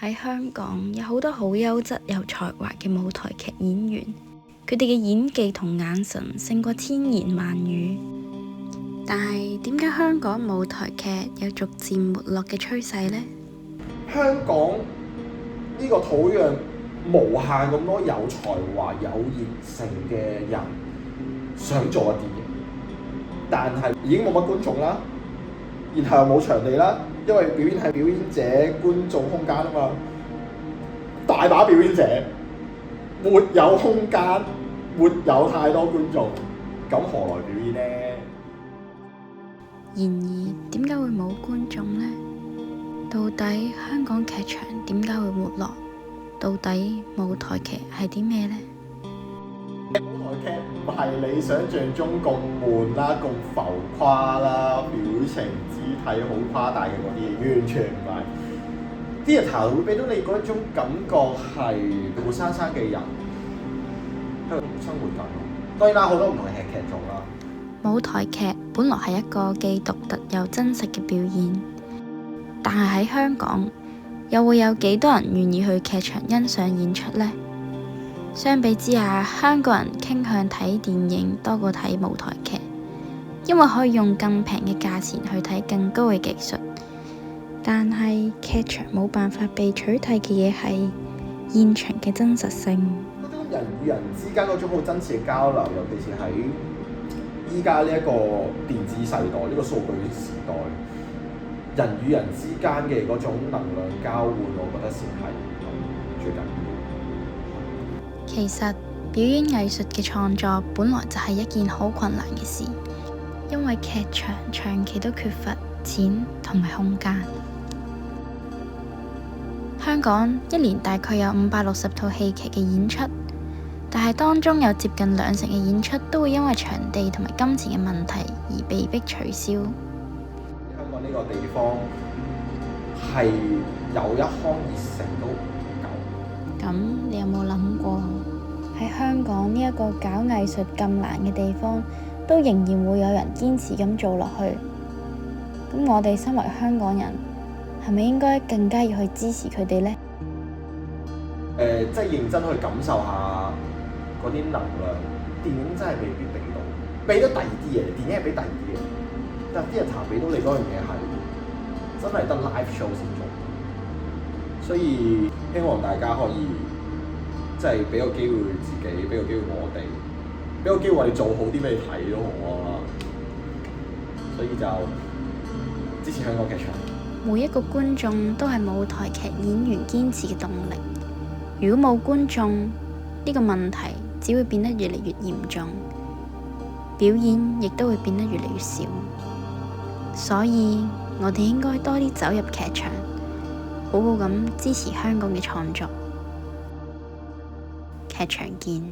喺香港有好多好優質有才華嘅舞台劇演員，佢哋嘅演技同眼神勝過千言萬語。但係點解香港舞台劇有逐漸沒落嘅趨勢呢？香港呢個土壤無限咁多有才華、有熱誠嘅人想做嘅電影，但係已經冇乜觀眾啦，然後又冇場地啦，因為表演係表演者、觀眾空間啊嘛，大把表演者，沒有空間，沒有太多觀眾，咁何來表演呢？然而點解會冇觀眾呢？到底香港劇場點解會沒落？到底舞台劇係啲咩呢？舞台劇唔係你想象中咁悶啦、咁浮誇啦、表情肢體好誇大嘅嗰啲嘢，完全唔係。啲人頭會俾到你嗰種感覺係活生生嘅人喺度生活緊。當然啦，好多唔同嘅劇種啦。舞台劇本來係一個既獨特又真實嘅表演，但係喺香港又會有幾多人願意去劇場欣賞演出呢？相比之下，香港人傾向睇電影多過睇舞台劇，因為可以用更平嘅價錢去睇更高嘅技術。但係劇場冇辦法被取替嘅嘢係現場嘅真實性。嗰種人與人之間嗰種好真切嘅交流，尤其是喺依家呢一個電子世代、呢個數據時代，人與人之間嘅嗰種能量交換，我覺得先係最緊要。其實表演藝術嘅創作本來就係一件好困難嘅事，因為劇場長期都缺乏錢同埋空間。香港一年大概有560套戲劇嘅演出，但係當中有接近20%嘅演出都會因為場地同埋金錢嘅問題而被迫取消。香港呢個地方係有一腔熱誠都唔夠。咁你有冇諗過喺香港呢一個搞藝術咁難嘅地方，都仍然會有人堅持咁做落去？咁我哋身為香港人，係咪應該更加要去支持佢哋呢？即係認真去感受下嗰啲能量。電影真係未必俾到第二啲嘢，電影係俾第二啲嘢，但係啲人俾到你嗰樣嘢係真係得 live show 先做。所以希望大家可以即係俾個機會自己，俾個機會我哋，俾個機會我哋做好啲俾你睇都好啊。所以就支持香港劇場。每一個觀眾都係舞台劇演員堅持嘅動力。如果冇觀眾，呢個問題只會變得越嚟越嚴重，表演亦都會變得越嚟越少。所以我哋應該多啲走入劇場，好好咁支持香港嘅創作。劇場見。